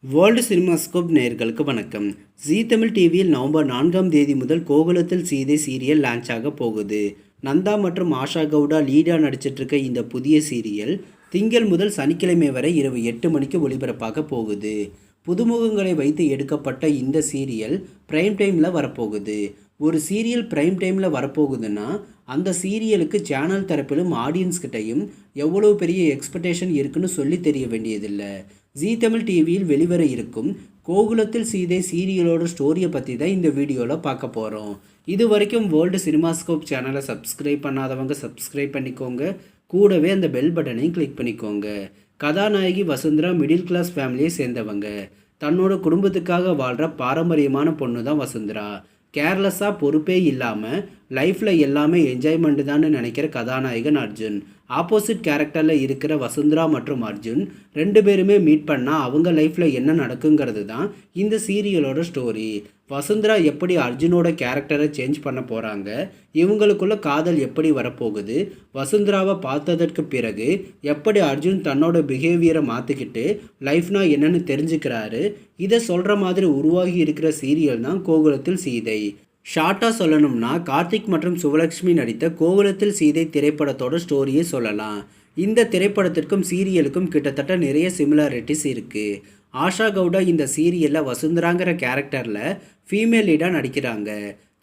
World cinemascope நேயர்களுக்கு வணக்கம். ஜீ தமிழ் டிவியில் நவம்பர் 4ஆம் தேதி முதல் கோகுலத்தில் சீதை சீரியல் லான்ச் ஆக போகுது. நந்தா மற்றும் ஆஷா கவுடா லீடாக நடிச்சிட்ருக்க இந்த புதிய சீரியல் திங்கள் முதல் சனிக்கிழமை வரை இரவு 8 மணிக்கு ஒளிபரப்பாக போகுது. புதுமுகங்களை வைத்து எடுக்கப்பட்ட இந்த சீரியல் பிரைம் டைமில் வரப்போகுது. ஒரு சீரியல் பிரைம் டைமில் வரப்போகுதுன்னா அந்த சீரியலுக்கு சேனல் தரப்பிலும் ஆடியன்ஸ் கிட்டையும் எவ்வளோ பெரிய எக்ஸ்பெக்டேஷன் இருக்குன்னு சொல்லி தெரிய வேண்டியதில்லை. ஜீ தமிழ் டிவியில் வெளிவர இருக்கும் கோகுலத்தில் சீதை சீரியலோட ஸ்டோரியை பற்றி தான் இந்த வீடியோவில் பார்க்க போகிறோம். இது வரைக்கும் வேர்ல்டு சினிமாஸ்கோப் சேனலை சப்ஸ்கிரைப் பண்ணாதவங்க சப்ஸ்கிரைப் பண்ணிக்கோங்க. கூடவே அந்த பெல் பட்டனையும் கிளிக் பண்ணிக்கோங்க. கதாநாயகி வசுந்தரா மிடில் கிளாஸ் ஃபேமிலியை சேர்ந்தவங்க. தன்னோட குடும்பத்துக்காக வாழ்கிற பாரம்பரியமான பொண்ணு தான் வசுந்தரா. கேர்லெஸ்ஸாக பொறுப்பே இல்லாமல் லைஃப்பில் எல்லாமே என்ஜாய்மெண்ட்டு தான் நினைக்கிற கதாநாயகன் அர்ஜுன். ஆப்போசிட் கேரக்டரில் இருக்கிற வசுந்தரா மற்றும் அர்ஜுன் 2 பேருமே மீட் பண்ணால் அவங்க லைஃப்பில் என்ன நடக்குங்கிறது தான் இந்த சீரியலோட ஸ்டோரி. வசுந்தரா எப்படி அர்ஜுனோட கேரக்டரை சேஞ்ச் பண்ண போகிறாங்க, இவங்களுக்குள்ள காதல் எப்படி வரப்போகுது, வசுந்தராவை பார்த்ததற்கு பிறகு எப்படி அர்ஜுன் தன்னோட பிஹேவியரை மாற்றிக்கிட்டு லைஃப்னா என்னன்னு தெரிஞ்சுக்கிறாரு, இதை சொல்கிற மாதிரி உருவாகி இருக்கிற சீரியல் தான் கோகுலத்தில் சீதை. ஷார்ட்டாக சொல்லணும்னா கார்த்திக் மற்றும் சுவலக்ஷ்மி நடித்த கோகுலத்தில் சீதை திரைப்படத்தோட ஸ்டோரியை சொல்லலாம். இந்த திரைப்படத்திற்கும் சீரியலுக்கும் கிட்டத்தட்ட நிறைய சிமிலாரிட்டிஸ் இருக்குது. ஆஷா கவுடா இந்த சீரியலில் வசுந்தராங்கிற கேரக்டரில் ஃபீமேல் லீடாக நடிக்கிறாங்க.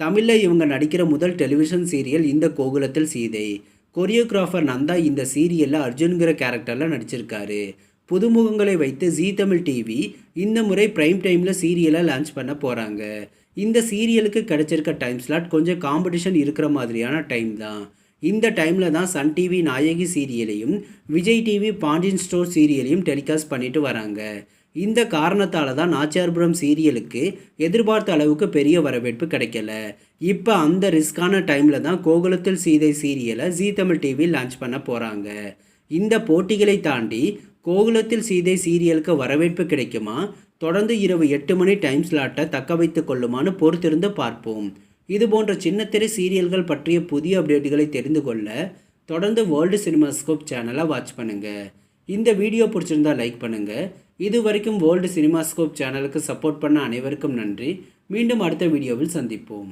தமிழில் இவங்க நடிக்கிற முதல் டெலிவிஷன் சீரியல் இந்த கோகுலத்தில் சீதை. கொரியோகிராஃபர் நந்தா இந்த சீரியலில் அர்ஜுன்கிற கேரக்டரில் நடிச்சிருக்காரு. புதுமுகங்களை வைத்து ஜீ தமிழ் டிவி இந்த முறை பிரைம் டைமில் சீரியலை லான்ச் பண்ண போகிறாங்க. இந்த சீரியலுக்கு கிடைச்சிருக்க டைம் ஸ்லாட் கொஞ்சம் காம்படிஷன் இருக்கிற மாதிரியான டைம் தான். இந்த டைமில் தான் சன் டிவி நாயகி சீரியலையும் விஜய் டிவி பாண்டியன் ஸ்டோர் சீரியலையும் டெலிகாஸ்ட் பண்ணிட்டு வராங்க. இந்த காரணத்தால் தான் நாச்சியார்புரம் சீரியலுக்கு எதிர்பார்த்த அளவுக்கு பெரிய வரவேற்பு கிடைக்கல. இப்போ அந்த ரிஸ்கான டைமில் தான் கோகுலத்தில் சீதை சீரியலை ஜீ தமிழ் டிவி லான்ச் பண்ண போகிறாங்க. இந்த போட்டிகளை தாண்டி கோகுலத்தில் சீதை சீரியலுக்கு வரவேற்பு கிடைக்குமா, தொடர்ந்து இரவு 8 மணி டைம் ஸ்லாட்டை தக்க வைத்து கொள்ளுமான்னு பொறுத்திருந்து பார்ப்போம். இது போன்ற சின்னத்திரை சீரியல்கள் பற்றிய புதிய அப்டேட்டுகளை தெரிந்து கொள்ள தொடர்ந்து வேர்ல்டு சினிமாஸ்கோப் சேனலை வாட்ச் பண்ணுங்கள். இந்த வீடியோ பிடிச்சிருந்தா லைக் பண்ணுங்கள். இது வரைக்கும் வேர்ல்டு சினிமாஸ்கோப் சேனலுக்கு சப்போர்ட் பண்ண அனைவருக்கும் நன்றி. மீண்டும் அடுத்த வீடியோவில் சந்திப்போம்.